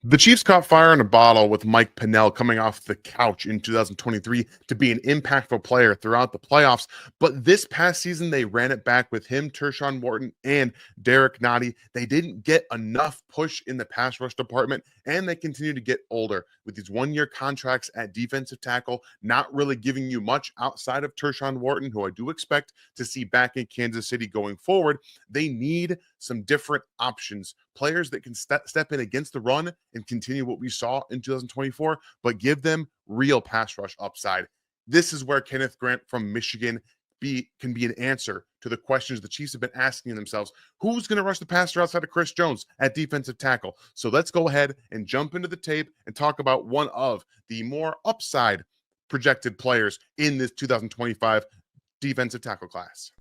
The Chiefs caught fire in a bottle with Mike Pennell coming off the couch in 2023 to be an impactful player throughout the playoffs. But this past season, they ran it back with him, Tershawn Wharton, and Derek Nottie. They didn't get enough push in the pass rush department, and they continue to get older with these one-year contracts at defensive tackle, not really giving you much outside of Tershawn Wharton, who I do expect to see back in Kansas City going forward. They need some different options, players that can step in against the run and continue what we saw in 2024, but give them real pass rush upside. This is where Kenneth Grant from Michigan can be an answer to the questions the Chiefs have been asking themselves. Who's going to rush the passer outside of Chris Jones at defensive tackle? So let's go ahead and jump into the tape and talk about one of the more upside projected players in this 2025 defensive tackle class.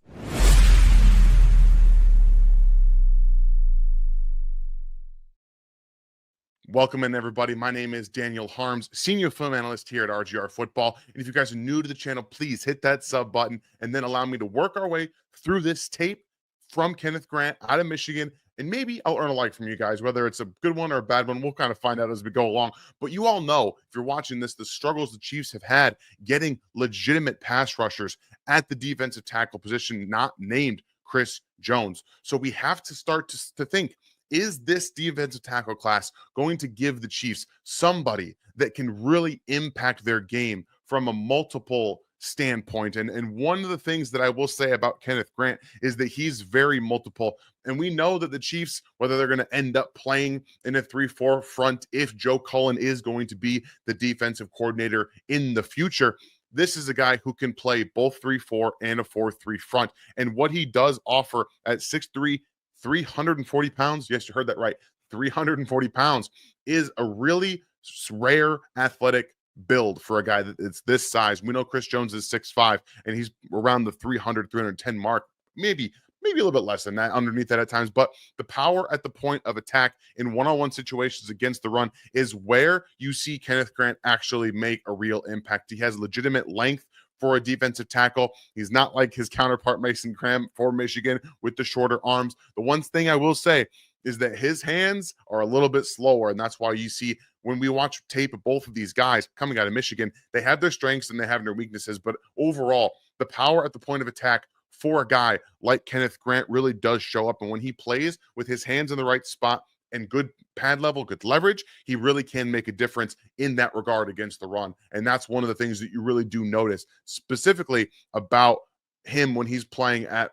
Welcome in, everybody. My name is Daniel Harms, senior film analyst here at RGR Football. And if you guys are new to the channel, please hit that sub button and then allow me to work our way through this tape from Kenneth Grant out of Michigan. And maybe I'll earn a like from you guys, whether it's a good one or a bad one. We'll kind of find out as we go along. But you all know, if you're watching this, the struggles the Chiefs have had getting legitimate pass rushers at the defensive tackle position, not named Chris Jones. So we have to start to think, is this defensive tackle class going to give the Chiefs somebody that can really impact their game from a multiple standpoint? And one of the things that I will say about Kenneth Grant is that he's very multiple. And we know that the Chiefs, whether they're going to end up playing in a 3-4 front, if Joe Cullen is going to be the defensive coordinator in the future, this is a guy who can play both 3-4 and a 4-3 front. And what he does offer at 6'3", 340 pounds, yes, you heard that right, 340 pounds, is a really rare athletic build for a guy that it's this size. We know Chris Jones is 6'5", and he's around the 300, 310 mark, maybe a little bit less than that, underneath that at times. But the power at the point of attack in one-on-one situations against the run is where you see Kenneth Grant actually make a real impact. He has legitimate length for a defensive tackle. He's not like his counterpart Mason Graham for Michigan with the shorter arms. The one thing I will say is that his hands are a little bit slower, and that's why you see when we watch tape of both of these guys coming out of Michigan, they have their strengths and they have their weaknesses, but overall, the power at the point of attack for a guy like Kenneth Grant really does show up. And when he plays with his hands in the right spot and good pad level, good leverage, he really can make a difference in that regard against the run. And that's one of the things that you really do notice specifically about him when he's playing at,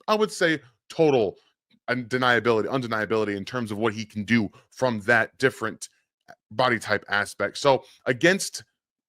I would say, total undeniability in terms of what he can do from that different body type aspect. So against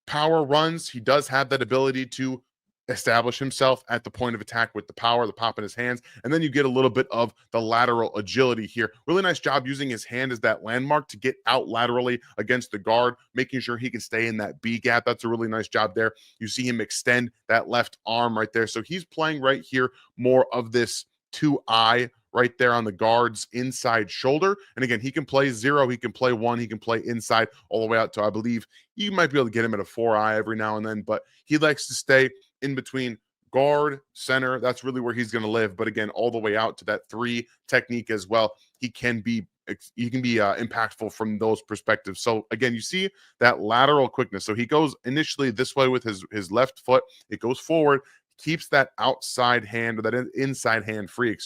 power runs, he does have that ability to establish himself at the point of attack with the power, the pop in his hands, and then you get a little bit of the lateral agility here. Really nice job using his hand as that landmark to get out laterally against the guard, making sure he can stay in that B gap. That's a really nice job there. You see him extend that left arm right there. So he's playing right here more of this 2-eye right there on the guard's inside shoulder. And again, he can play 0, he can play 1, he can play inside all the way out to, I believe, you might be able to get him at a 4-eye every now and then, but he likes to stay in between guard, center. That's really where he's going to live. But again, all the way out to that 3 technique as well. He can be impactful from those perspectives. So again, you see that lateral quickness. So he goes initially this way with his left foot. It goes forward, keeps that outside hand, or that inside hand free,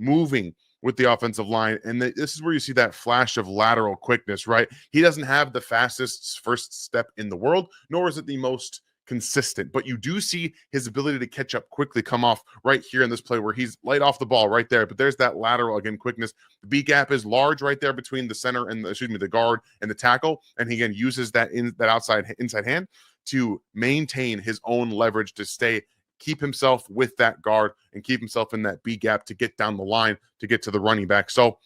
moving with the offensive line. And this is where you see that flash of lateral quickness, right? He doesn't have the fastest first step in the world, nor is it the most consistent, but you do see his ability to catch up quickly come off right here in this play where he's light off the ball right there. But there's that lateral, again, quickness. The B gap is large right there between the center and the guard and the tackle. And he again uses that inside hand to maintain his own leverage to keep himself with that guard and keep himself in that B gap to get down the line to get to the running back. So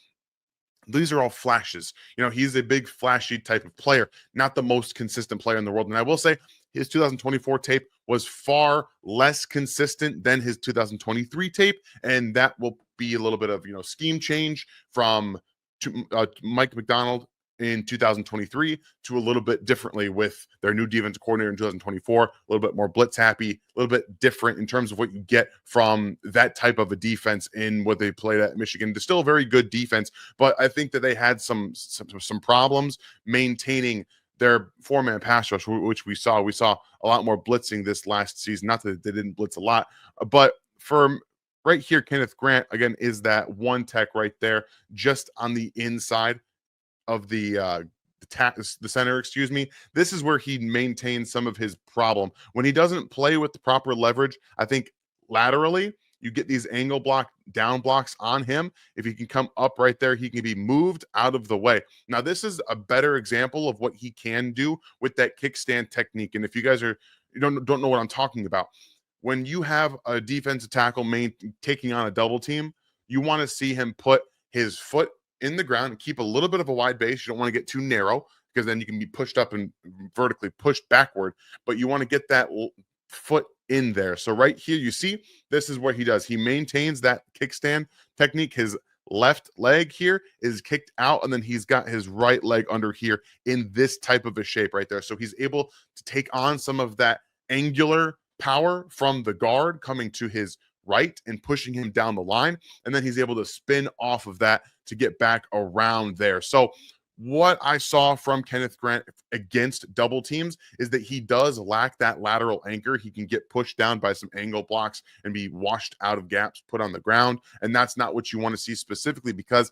these are all flashes. He's a big flashy type of player, not the most consistent player in the world. And I will say his 2024 tape was far less consistent than his 2023 tape. And that will be a little bit of, scheme change from Mike McDonald in 2023 to a little bit differently with their new defensive coordinator in 2024, a little bit more blitz happy, a little bit different in terms of what you get from that type of a defense in what they played at Michigan. It's still a very good defense, but I think that they had some problems maintaining their four-man pass rush, which we saw. We saw a lot more blitzing this last season. Not that they didn't blitz a lot, but for right here, Kenneth Grant, again, is that one tech right there, just on the inside of the center, excuse me. This is where he maintains some of his problem. When he doesn't play with the proper leverage, I think laterally, you get these angle block down blocks on him. If he can come up right there, he can be moved out of the way. Now, this is a better example of what he can do with that kickstand technique. And if you guys don't know what I'm talking about, when you have a defensive tackle taking on a double team, you want to see him put his foot in the ground and keep a little bit of a wide base. You don't want to get too narrow because then you can be pushed up and vertically pushed backward, but you want to get that foot in there. So right here, you see, this is what he does. He maintains that kickstand technique. His left leg here is kicked out, and then he's got his right leg under here in this type of a shape right there. So he's able to take on some of that angular power from the guard coming to his right and pushing him down the line. And then he's able to spin off of that to get back around there. So what I saw from Kenneth Grant against double teams is that he does lack that lateral anchor. He can get pushed down by some angle blocks and be washed out of gaps, put on the ground. And that's not what you want to see specifically, because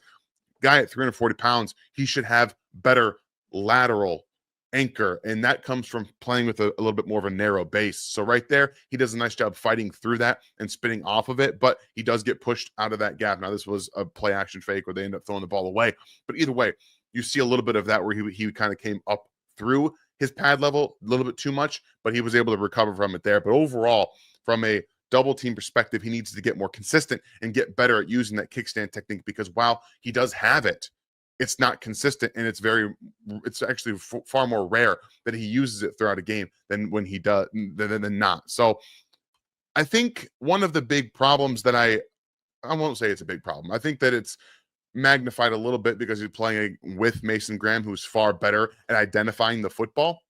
guy at 340 pounds, he should have better lateral anchor, and that comes from playing with a little bit more of a narrow base. So right there, he does a nice job fighting through that and spinning off of it, but he does get pushed out of that gap. Now, this was a play action fake where they end up throwing the ball away, but either way, you see a little bit of that where he kind of came up through his pad level a little bit too much, but he was able to recover from it there. But overall, from a double team perspective, he needs to get more consistent and get better at using that kickstand technique, because while he does have it, it's not consistent, and it's actually far more rare that he uses it throughout a game than when he does than not. So I think one of the big problems that I won't say it's a big problem. I think that it's magnified a little bit because he's playing with Mason Graham, who's far better at identifying the football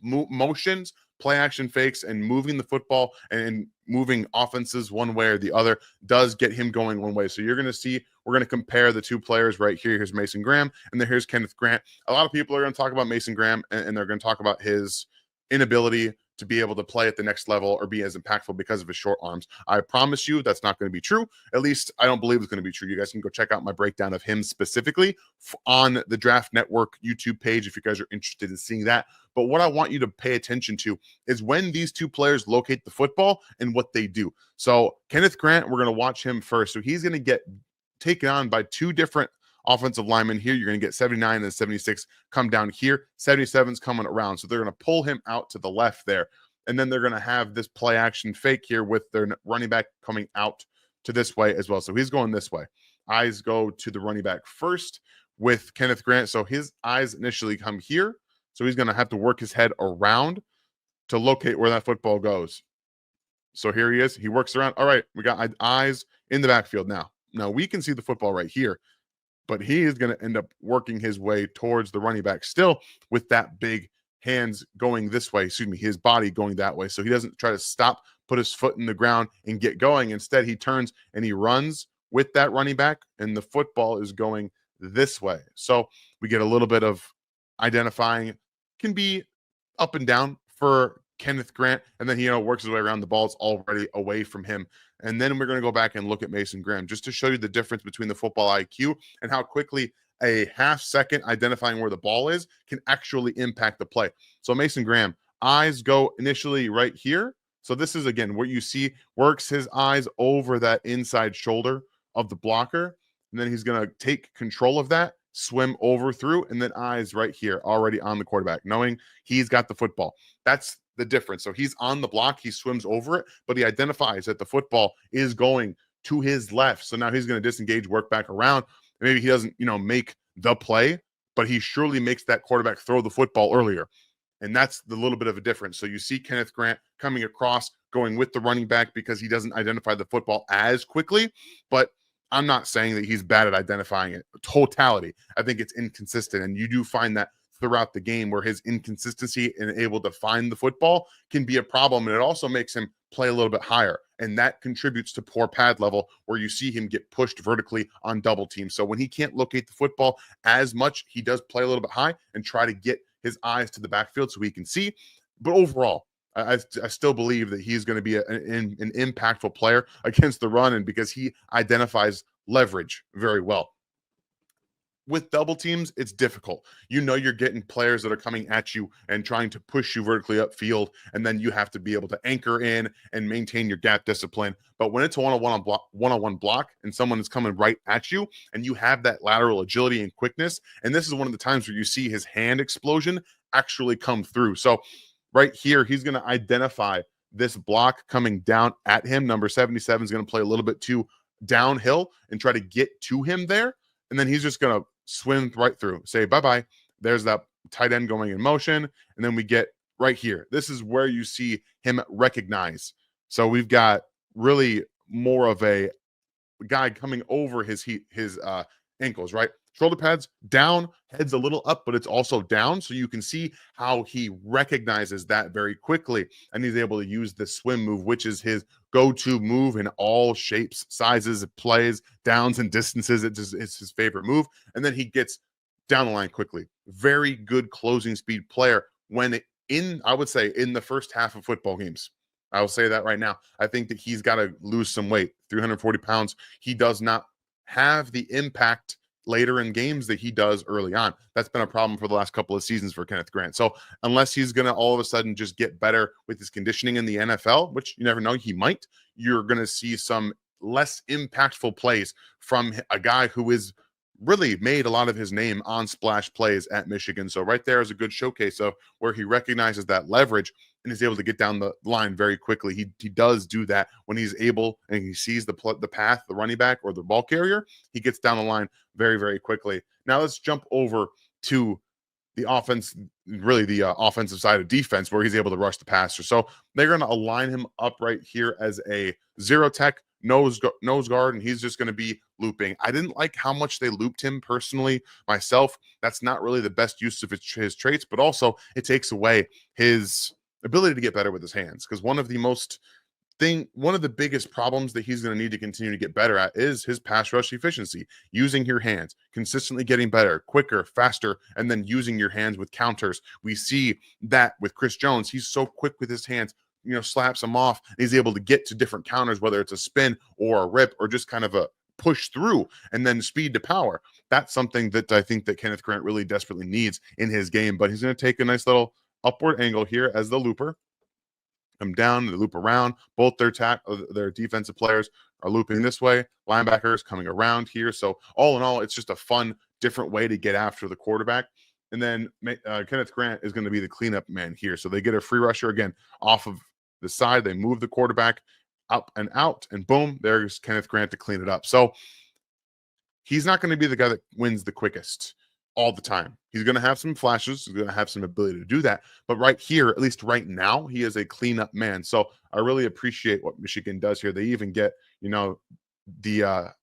motions, play action fakes, and moving the football and moving offenses one way or the other does get him going one way. So you're going to see, we're going to compare the two players right here. Here's Mason Graham, and then here's Kenneth Grant. A lot of people are going to talk about Mason Graham, and they're going to talk about his inability to be able to play at the next level or be as impactful because of his short arms. I promise you that's not going to be true. At least I don't believe it's going to be true. You guys can go check out my breakdown of him specifically on the Draft Network YouTube page if you guys are interested in seeing that. But what I want you to pay attention to is when these two players locate the football and what they do. So Kenneth Grant, we're going to watch him first. So he's going to get taken on by two different offensive linemen here. You're going to get 79 and 76 come down here. 77's coming around. So they're going to pull him out to the left there. And then they're going to have this play action fake here with their running back coming out to this way as well. So he's going this way. Eyes go to the running back first with Kenneth Grant. So his eyes initially come here. So he's going to have to work his head around to locate where that football goes. So here he is. He works around. All right, we got eyes in the backfield now. Now we can see the football right here, but he is going to end up working his way towards the running back still with that big hands going this way, his body going that way. So he doesn't try to stop, put his foot in the ground and get going. Instead, he turns and he runs with that running back, and the football is going this way. So we get a little bit of identifying, can be up and down for Kenneth Grant, and then he works his way around. The ball's already away from him. And then we're going to go back and look at Mason Graham just to show you the difference between the football IQ and how quickly a half second identifying where the ball is can actually impact the play. So Mason Graham, eyes go initially right here. So this is, again, what you see, works his eyes over that inside shoulder of the blocker. And then he's going to take control of that, swim over through, and then eyes right here, already on the quarterback, knowing he's got the football. That's the difference. So he's on the block, he swims over it, but he identifies that the football is going to his left. So now he's going to disengage, work back around. Maybe he doesn't, make the play, but he surely makes that quarterback throw the football earlier. And that's the little bit of a difference. So you see Kenneth Grant coming across, going with the running back because he doesn't identify the football as quickly, but I'm not saying that he's bad at identifying it. Totality. I think it's inconsistent. And you do find that throughout the game where his inconsistency and able to find the football can be a problem. And it also makes him play a little bit higher. And that contributes to poor pad level where you see him get pushed vertically on double teams. So when he can't locate the football as much, he does play a little bit high and try to get his eyes to the backfield so he can see. But overall, I still believe that he's going to be an impactful player against the run, and because he identifies leverage very well. With double teams, it's difficult. You know you're getting players that are coming at you and trying to push you vertically upfield, and then you have to be able to anchor in and maintain your gap discipline. But when it's a one-on-one block and someone is coming right at you, and you have that lateral agility and quickness, and this is one of the times where you see his hand explosion actually come through. So right here, he's going to identify this block coming down at him. Number 77 is going to play a little bit too downhill and try to get to him there. And then he's just going to swim right through, say bye-bye. There's that tight end going in motion. And then we get right here. This is where you see him recognize. So we've got really more of a guy coming over his ankles, right? Shoulder pads down, head's a little up, but it's also down. So you can see how he recognizes that very quickly. And he's able to use the swim move, which is his go-to move in all shapes, sizes, plays, downs, and distances. It's his favorite move. And then he gets down the line quickly. Very good closing speed player when I would say, in the first half of football games. I will say that right now. I think that he's got to lose some weight, 340 pounds. He does not have the impact later in games that he does early on. That's been a problem for the last couple of seasons for Kenneth Grant. So unless he's going to all of a sudden just get better with his conditioning in the NFL, which you never know, he might, you're going to see some less impactful plays from a guy who is really made a lot of his name on splash plays at Michigan. So right there is a good showcase of where he recognizes that leverage and is able to get down the line very quickly. He does do that when he's able and he sees the path, the running back or the ball carrier. He gets down the line very, very quickly. Now let's jump over to the offense, really the offensive side of defense, where he's able to rush the passer. So they're going to align him up right here as a zero tech nose guard, and he's just going to be looping. I didn't like how much they looped him personally myself. That's not really the best use of his traits, but also it takes away his ability to get better with his hands, because one of the biggest problems that he's going to need to continue to get better at is his pass rush efficiency, using your hands, consistently getting better, quicker, faster, and then using your hands with counters. We see that with Chris Jones. He's so quick with his hands, slaps him off. He's able to get to different counters, whether it's a spin or a rip or just kind of a push through and then speed to power. That's something that I think that Kenneth Grant really desperately needs in his game, but he's going to take a nice little upward angle here as the looper. Come down, they loop around. Both their defensive players are looping this way. Linebackers coming around here. So all in all, it's just a fun, different way to get after the quarterback. And then Kenneth Grant is going to be the cleanup man here. So they get a free rusher again off of the side. They move the quarterback up and out, and boom, there's Kenneth Grant to clean it up. So he's not going to be the guy that wins the quickest all the time. He's going to have some flashes. He's going to have some ability to do that. But right here, at least right now, he is a cleanup man. So I really appreciate what Michigan does here. They even get, the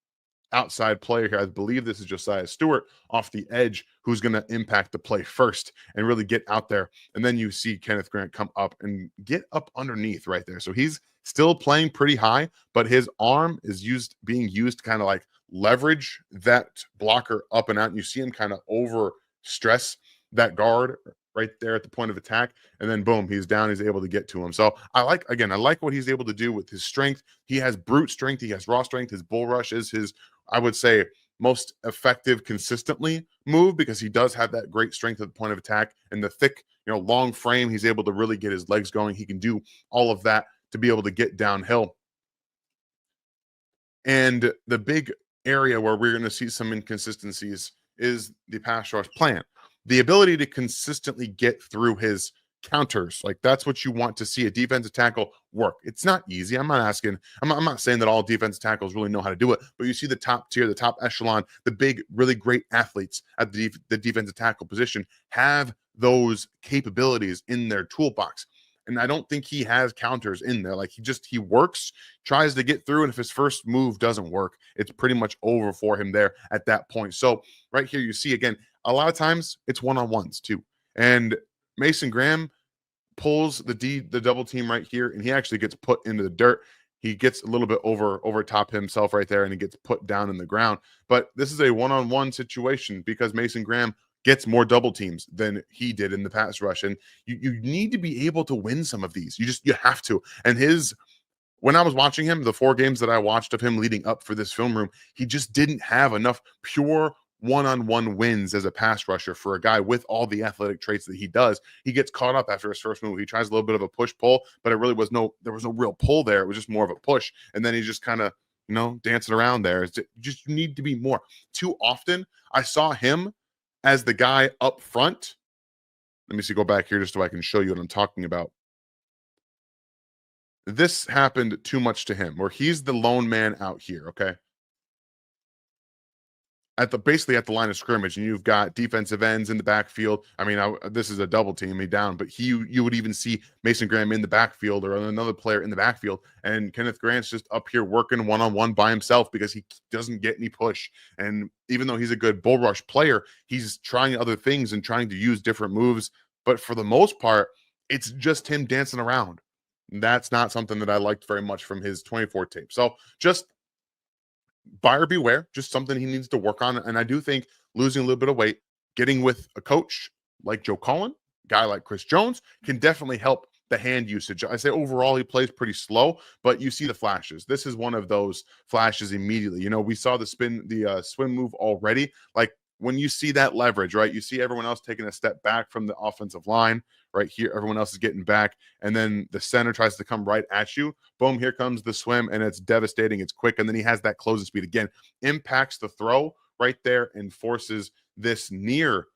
outside player here. I believe this is Josiah Stewart off the edge, who's going to impact the play first and really get out there. And then you see Kenneth Grant come up and get up underneath right there. So he's still playing pretty high, but his arm is being used kind of like leverage that blocker up and out. And you see him kind of over stress that guard right there at the point of attack, and then boom, he's down. He's able to get to him. So I like what he's able to do with his strength. He has brute strength. He has raw strength. His bull rush is his, I would say, most effective consistently move, because he does have that great strength at the point of attack and the thick, long frame. He's able to really get his legs going. He can do all of that to be able to get downhill. And the big area where we're going to see some inconsistencies is the pass rush plan. The ability to consistently get through his counters. Like, that's what you want to see a defensive tackle work. It's not easy. I'm not saying that all defensive tackles really know how to do it, but you see the top tier, the top echelon, the big, really great athletes at the defensive tackle position have those capabilities in their toolbox. And I don't think he has counters in there. Like he works, tries to get through, and if his first move doesn't work, it's pretty much over for him there at that point. So right here, you see again, a lot of times it's one-on-ones too. And Mason Graham pulls the double team right here, and he actually gets put into the dirt. He gets a little bit over top himself right there, and he gets put down in the ground. But this is a one-on-one situation because Mason Graham gets more double teams than he did in the pass rush. And you need to be able to win some of these. You have to. And when I was watching him, the 4 games that I watched of him leading up for this film room, he just didn't have enough pure one-on-one wins as a pass rusher for a guy with all the athletic traits that he does. He gets caught up after his first move. He tries a little bit of a push-pull, but there was no real pull there. It was just more of a push. And then he's just kind of, dancing around there. It's just, you need to be more. Too often, I saw him as the guy up front. Let me see, go back here just so I can show you what I'm talking about. This happened too much to him, where he's the lone man out here, okay? Basically at the line of scrimmage, and you've got defensive ends in the backfield. I mean, this is a double team me down, but you would even see Mason Graham in the backfield or another player in the backfield, and Kenneth Grant's just up here working one-on-one by himself because he doesn't get any push. And even though he's a good bull rush player, he's trying other things and trying to use different moves. But for the most part, it's just him dancing around. That's not something that I liked very much from his 24 tape. So just buyer beware, just something he needs to work on. And I do think losing a little bit of weight, getting with a coach like Joe Cullen, guy like Chris Jones, can definitely help the hand usage. I say overall he plays pretty slow, but you see the flashes. This is one of those flashes immediately. We saw the swim move already. Like when you see that leverage, right? You see everyone else taking a step back from the offensive line right here. Everyone else is getting back, and then the center tries to come right at you. Boom, here comes the swim, and it's devastating. It's quick, and then he has that closing speed again. Impacts the throw right there and forces this near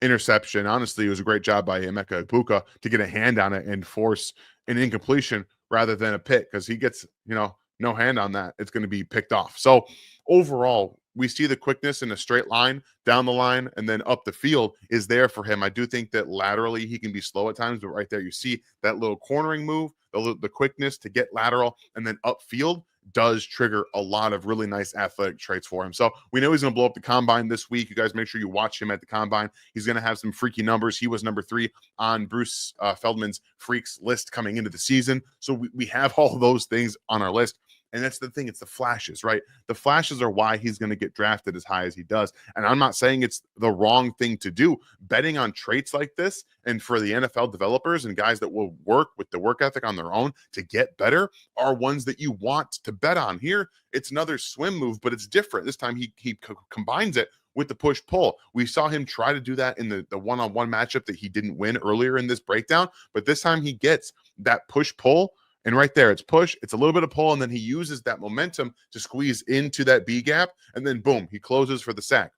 interception. Honestly, it was a great job by Emeka Ibuka to get a hand on it and force an incompletion rather than a pick, because he gets, no hand on that. It's going to be picked off. So overall, we see the quickness in a straight line, down the line, and then up the field is there for him. I do think that laterally he can be slow at times, but right there you see that little cornering move, the quickness to get lateral, and then upfield does trigger a lot of really nice athletic traits for him. So we know he's going to blow up the combine this week. You guys make sure you watch him at the combine. He's going to have some freaky numbers. He was number 3 on Bruce Feldman's freaks list coming into the season. So we have all those things on our list. And that's the thing. It's the flashes, right? The flashes are why he's going to get drafted as high as he does. And I'm not saying it's the wrong thing to do. Betting on traits like this, and for the NFL developers and guys that will work with the work ethic on their own to get better, are ones that you want to bet on. Here, it's another swim move, but it's different. This time he combines it with the push-pull. We saw him try to do that in the one-on-one matchup that he didn't win earlier in this breakdown. But this time he gets that push-pull. And right there, it's push, it's a little bit of pull, and then he uses that momentum to squeeze into that B gap, and then boom, he closes for the sack.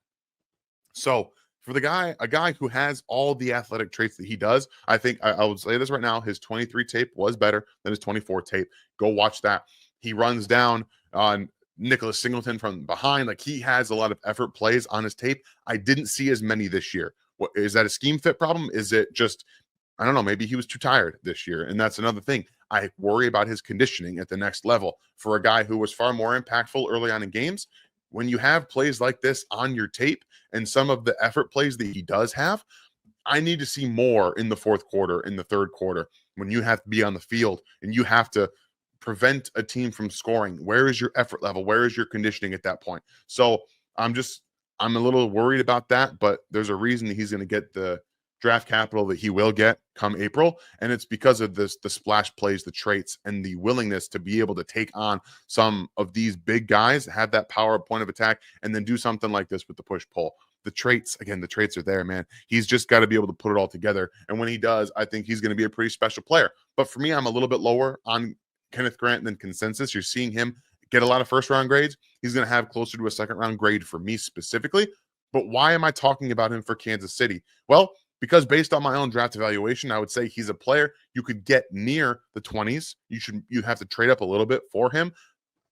So for a guy who has all the athletic traits that he does, I think I would say this right now, his 23 tape was better than his 24 tape. Go watch that. He runs down on Nicholas Singleton from behind. Like, he has a lot of effort plays on his tape. I didn't see as many this year. What, is that a scheme fit problem? Is it just, I don't know, maybe he was too tired this year. And that's another thing. I worry about his conditioning at the next level. For a guy who was far more impactful early on in games, when you have plays like this on your tape and some of the effort plays that he does have, I need to see more in the fourth quarter, in the third quarter, when you have to be on the field and you have to prevent a team from scoring. Where is your effort level? Where is your conditioning at that point? So I'm a little worried about that, but there's a reason he's going to get the draft capital that he will get come April. And it's because of the splash plays, the traits, and the willingness to be able to take on some of these big guys, have that power point of attack, and then do something like this with the push-pull. The traits, again, the traits are there, man. He's just got to be able to put it all together. And when he does, I think he's going to be a pretty special player. But for me, I'm a little bit lower on Kenneth Grant than consensus. You're seeing him get a lot of first-round grades. He's going to have closer to a second-round grade for me specifically. But why am I talking about him for Kansas City? Well, because based on my own draft evaluation, I would say he's a player you could get near the 20s. You have to trade up a little bit for him.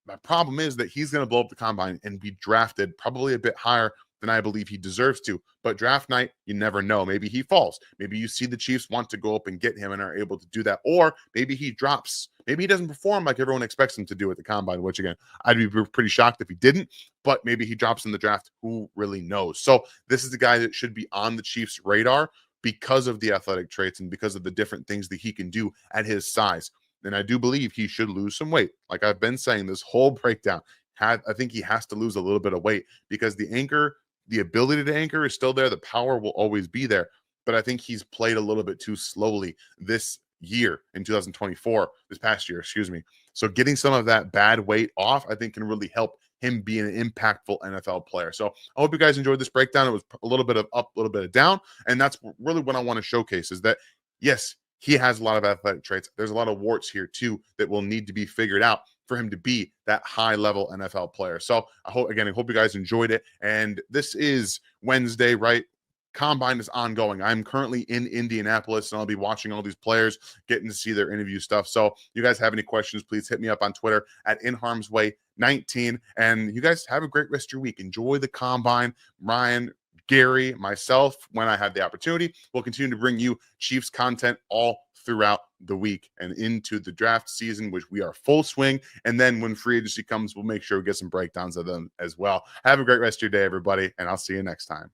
My problem is that he's going to blow up the combine and be drafted probably a bit higher then I believe he deserves to. But draft night, you never know. Maybe he falls. Maybe you see the Chiefs want to go up and get him and are able to do that. Or maybe he drops. Maybe he doesn't perform like everyone expects him to do at the combine, which again, I'd be pretty shocked if he didn't. But maybe he drops in the draft. Who really knows? So this is the guy that should be on the Chiefs' radar because of the athletic traits and because of the different things that he can do at his size. And I do believe he should lose some weight. Like I've been saying, this whole breakdown, I think he has to lose a little bit of weight because the ability to anchor is still there. The power will always be there. But I think he's played a little bit too slowly this year in 2024, this past year, excuse me. So getting some of that bad weight off, I think can really help him be an impactful NFL player. So I hope you guys enjoyed this breakdown. It was a little bit of up, a little bit of down. And that's really what I want to showcase is that, yes, he has a lot of athletic traits. There's a lot of warts here too that will need to be figured out for him to be that high level NFL player. So I hope you guys enjoyed it. And this is Wednesday, right? Combine is ongoing. I'm currently in Indianapolis and I'll be watching all these players, getting to see their interview stuff. So you guys have any questions, please hit me up on Twitter at InHarmsWay19. And you guys have a great rest of your week. Enjoy the combine. Ryan, Gary, myself, when I have the opportunity, will continue to bring you Chiefs content all throughout the week and into the draft season, which we are full swing. And then when free agency comes, we'll make sure we get some breakdowns of them as well. Have a great rest of your day, everybody, and I'll see you next time.